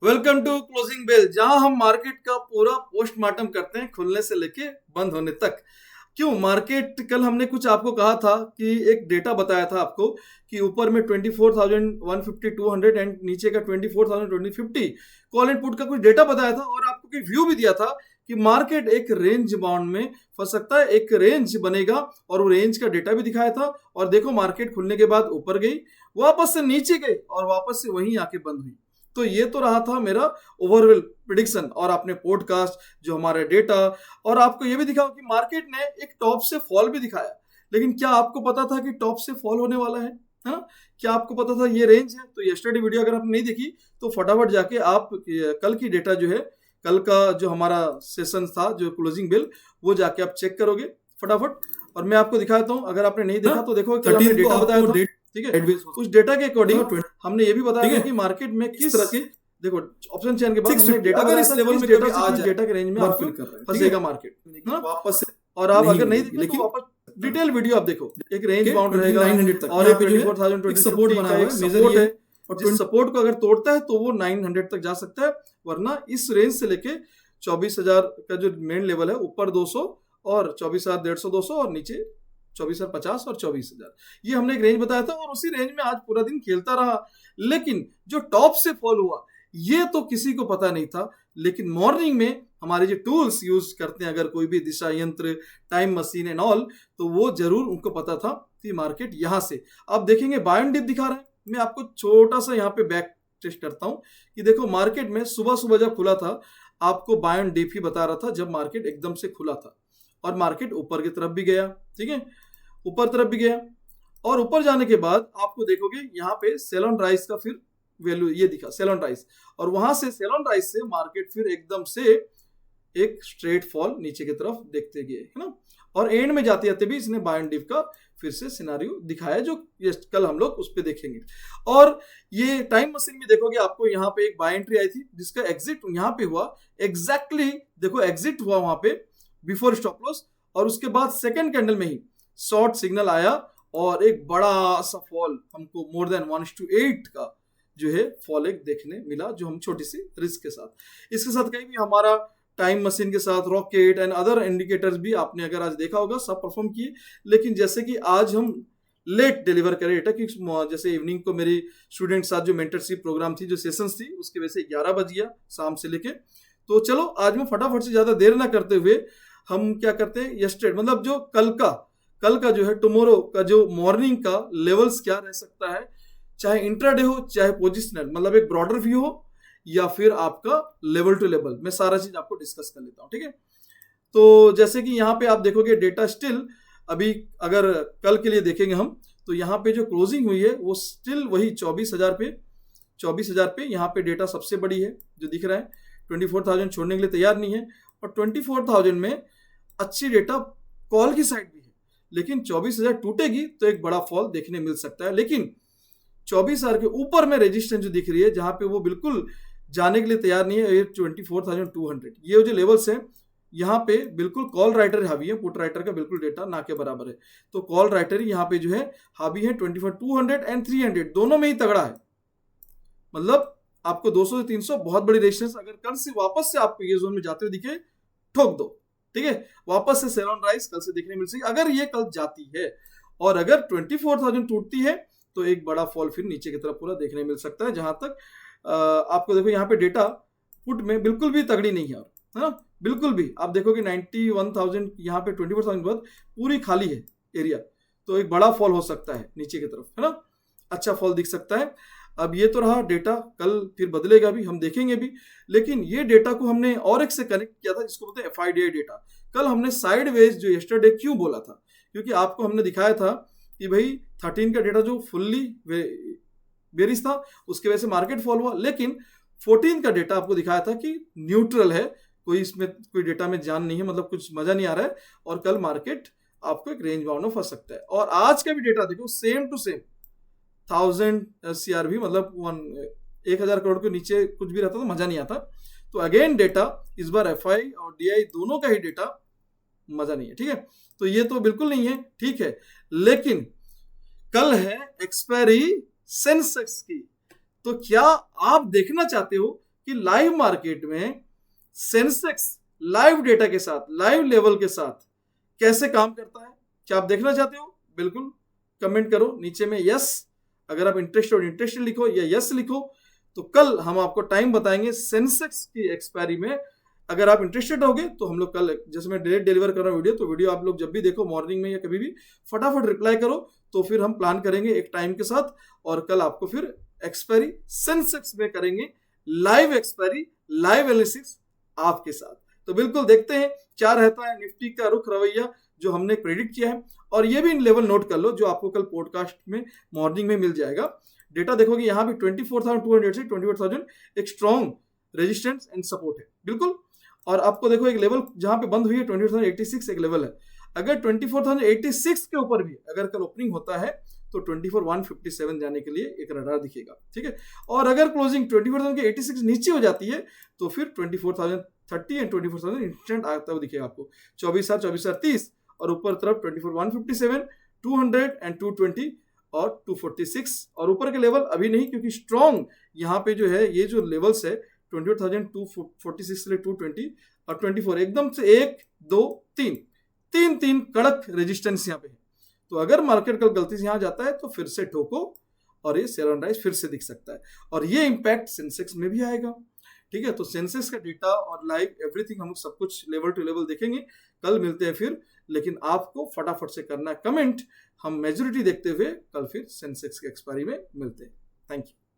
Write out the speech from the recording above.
Welcome to closing bell, जहां हम market का पूरा पोस्टमार्टम करते हैं खुलने से लेके बंद होने तक। क्यों मार्केट, कल हमने कुछ आपको कहा था कि एक डेटा बताया था आपको कि ऊपर में 24,150 200 एंड नीचे का 24,050 कॉल एंड पुट का कुछ डेटा बताया था और आपको कोई व्यू भी दिया था कि मार्केट एक रेंज बाउंड में फंस सकता है, एक रेंज बनेगा और वो रेंज का डेटा भी दिखाया था। और देखो मार्केट खुलने के बाद ऊपर गई, वापस से नीचे गई और वापस से वहीं आके बंद हुई। तो ये तो रहा था मेरा ओवरऑल प्रिडिक्शन और आपने पॉडकास्ट जो हमारा डेटा, और आपको ये भी दिखाओ कि मार्केट ने एक टॉप से फॉल भी दिखाया। लेकिन क्या आपको पता था कि टॉप से फॉल होने वाला है ना? क्या आपको पता था ये रेंज है? तो यस्टरडे वीडियो अगर आपने नहीं देखी तो फटाफट जाके आप कल की डेटा जो है, कल का जो हमारा सेशन था जो क्लोजिंग बिल, वो जाके आप चेक करोगे फटाफट। और मैं आपको दिखाता हूँ, अगर आपने नहीं देखा तो देखो कल हमने डेटा बताया था, ठीक है। उस डेटा के अकॉर्डिंग हमने ये भी बताया कि मार्केट में किस तरह की, देखो ऑप्शन चेन के बाद हमने डेटा अगर इस लेवल में कभी आ जाए, डेटा के रेंज में आपको फंसेगा मार्केट वापस से। और आप अगर नहीं देखें तो वापस डिटेल वीडियो आप देखो, एक रेंज बाउंड रहेगा 900 तक और 24,000 सपोर्ट बना हुआ है, सपोर्ट है। और जिस सपोर्ट को अगर तोड़ता है तो वो 900 तक जा सकता है, वरना इस रेंज से लेके 24,000 का जो मेन लेवल है, ऊपर 200 और 24,150 200 और नीचे 24,050 और 24,000, ये हमने एक रेंज बताया था और उसी रेंज में आज पूरा दिन खेलता रहा। लेकिन जो टॉप से फॉल हुआ ये तो किसी को पता नहीं था। लेकिन मॉर्निंग में हमारे जो टूल्स यूज करते हैं, अगर कोई भी दिशा यंत्र, टाइम मशीन एंड ऑल, तो वो जरूर उनको पता था कि मार्केट यहां से आप देखेंगे बाय एंड डिप दिखा रहा है। मैं आपको छोटा सा यहाँ पे बैक टेस्ट करता हूँ कि देखो मार्केट में सुबह सुबह जब खुला था आपको बाय एंड डिप ही बता रहा था, जब मार्केट एकदम से खुला था और मार्केट ऊपर की तरफ भी गया, ठीक है, ऊपर तरफ भी गया। और ऊपर जाने के बाद आपको देखोगे यहाँ पे सेल ऑन राइज का फिर वैल्यू ये दिखा, सेल ऑन राइज, और वहां से सेल ऑन राइज से मार्केट फिर एकदम से एक स्ट्रेट फॉल नीचे की तरफ देखते गए, है ना। और एंड में जाते जाते भी इसने बाय एंड डिप का फिर से सिनारियो दिखाया, जो कल हम लोग उस पर देखेंगे। और ये टाइम मशीन में देखोगे आपको यहाँ पे एक बाय एंट्री आई थी जिसका एग्जिट यहाँ पे हुआ, एग्जैक्टली देखो एग्जिट हुआ वहां पे बिफोर स्टॉप लॉस, और उसके बाद सेकेंड कैंडल में ही शॉर्ट सिग्नल आया और एक बड़ा सा फॉल हमको मोर देन 1:8 का जो है फॉल एक देखने मिला, जो हम छोटी सी रिस्क के साथ, इसके साथ कहीं भी हमारा टाइम मशीन के साथ रॉकेट एंड अदर इंडिकेटर्स भी आपने अगर आज देखा होगा सब परफॉर्म किए। लेकिन जैसे कि आज हम लेट डिलीवर करें डेटा, क्योंकि जैसे इवनिंग को मेरी स्टूडेंट साथ जो मेंटरशिप प्रोग्राम थी, जो सेशंस थी, उसके वजह से 11 बज गया शाम से लेके। तो चलो आज मैं फटाफट से ज्यादा देर ना करते हुए हम क्या करते हैं, यस्टरडे मतलब जो कल का जो है टुमारो का जो मॉर्निंग का लेवल्स क्या रह सकता है, चाहे इंट्राडे हो चाहे पोजिशनल, मतलब एक ब्रॉडर व्यू हो या फिर आपका लेवल टू लेवल, मैं सारा चीज आपको डिस्कस कर लेता हूं, ठीक है। तो जैसे कि यहाँ पे आप देखोगे डेटा स्टिल अभी अगर कल के लिए देखेंगे हम, तो यहाँ पे जो क्लोजिंग हुई है वो स्टिल वही 24,000 पे यहाँ पे डेटा सबसे बड़ी है जो दिख रहा है। 24,000 छोड़ने के लिए तैयार नहीं है और 24,000 में अच्छी डेटा कॉल की साइड भी है, लेकिन 24,000 टूटेगी तो एक बड़ा फॉल देखने मिल सकता है। लेकिन 24,000 के ऊपर में रेजिस्टेंस जो दिख रही है, जहां पे वो बिल्कुल जाने के लिए तैयार नहीं है, ये 24,200, ये जो लेवल्स है यहाँ पे बिल्कुल कॉल राइटर हावी है, पुट राइटर का बिल्कुल डेटा ना के बराबर है। तो कॉल राइटर यहाँ पे जो है हावी है 24,200 एंड 300 दोनों में ही तगड़ा है। मतलब आपको 200 से 300 बहुत बड़ी रेजिस्टेंस, अगर कल से वापस से आपको ये जोन में जाते हुए दिखे ठोक दो, ठीक है, वापस से सेल ऑन राइज कल से देखने मिल सकेगी अगर ये कल जाती है। और अगर 24,000 टूटती है तो एक बड़ा फॉल फिर नीचे की तरफ पूरा देखने मिल सकता है। जहां तक आपको देखो यहाँ पे डेटा पुट में बिल्कुल भी तगड़ी नहीं है, है ना, बिल्कुल भी। आप देखोगे 91,000 यहाँ पे 24,000 बाद पूरी खाली है एरिया, तो एक बड़ा फॉल हो सकता है नीचे की तरफ, है ना, अच्छा फॉल दिख सकता है। अब ये तो रहा डेटा, कल फिर बदलेगा भी, हम देखेंगे भी। लेकिन ये डेटा को हमने और एक से कनेक्ट किया था जिसको बोलते हैं FIDI डेटा। कल हमने साइडवेज जो यस्टरडे क्यों बोला था, क्योंकि आपको हमने दिखाया था कि भाई 13 का डेटा जो फुल्ली बेरिश था उसके वजह से मार्केट फॉल हुआ, लेकिन 14 का डेटा आपको दिखाया था कि न्यूट्रल है, कोई इसमें कोई डेटा में जान नहीं है, मतलब कुछ मजा नहीं आ रहा है, और कल मार्केट आपको एक रेंज बाउंड में फंस सकता है। और आज का भी डेटा देखो सेम टू सेम 1000 CRV, मतलब 1,000 करोड़ के नीचे कुछ भी रहता तो मजा नहीं आता। तो अगेन डेटा इस बार FI और DI दोनों का ही डेटा मजा नहीं है, ठीक है। तो ये तो बिल्कुल नहीं है, ठीक है। लेकिन कल है एक्सपायरी सेंसेक्स की, तो क्या आप देखना चाहते हो कि लाइव मार्केट में सेंसेक्स लाइव डेटा के साथ, लाइव लेवल के साथ कैसे काम करता है। क्या आप देखना चाहते हो? बिल्कुल कमेंट करो नीचे में यस, अगर आप इंटरेस्टेड लिखो या यस लिखो, तो कल हम आपको टाइम बताएंगे सेंसेक्स की एक्सपायरी में। अगर आप इंटरेस्टेड होगे तो हम लोग कल, जैसे मैं डेट डिलीवर कर रहा हूँ वीडियो, तो वीडियो आप लोग जब भी देखो मॉर्निंग में या कभी भी फटाफट रिप्लाई करो, तो फिर हम प्लान करेंगे एक टाइम के साथ और कल आपको फिर एक्सपायरी सेंसेक्स में करेंगे, लाइव एक्सपायरी, लाइव एनालिसिस आपके साथ। तो बिल्कुल देखते हैं क्या रहता है निफ्टी का रुख रवैया जो हमने प्रेडिक्ट किया है। और ये भी लेवल नोट कर लो जो आपको कल पॉडकास्ट में मॉर्निंग में मिल जाएगा। डेटा देखोगे यहाँ भी 24,200 से 24,000 एक स्ट्रॉन्ग रेजिस्टेंस एंड सपोर्ट है बिल्कुल। और आपको देखो एक लेवल जहां पे बंद हुई है 24,086 एक लेवल है। अगर 24,086 के ऊपर भी अगर कल ओपनिंग होता है तो 24,157 जाने के लिए एक रडार दिखेगा, ठीक है। और अगर क्लोजिंग 24,086 नीचे हो जाती है तो फिर 24,030 एंड 24,000 इंस्टेंट आता हुआ दिखेगा आपको। 24,030 और ऊपर तरफ 24,157, 200 एंड 220 और 246। और ऊपर के लेवल अभी नहीं, क्योंकि स्ट्रॉन्ग यहाँ पे जो है ये जो लेवल्स है 28,246 से 220 और 24 एकदम से 1 2 3 कड़क रेजिस्टेंस यहाँ पे है। तो अगर मार्केट कल गलती से यहाँ जाता है तो फिर से ठोको और ये सेल एंड राइज फिर से दिख सकता है और ये इम्पैक्ट सेंसेक्स में भी आएगा, ठीक है। तो सेंसेक्स का डेटा और लाइव एवरीथिंग हम लोग सब कुछ लेवल टू लेवल देखेंगे। कल मिलते हैं फिर, लेकिन आपको फटाफट से करना है कमेंट। हम मेजोरिटी देखते हुए कल फिर सेंसेक्स के एक्सपायरी में मिलते हैं। Thank you.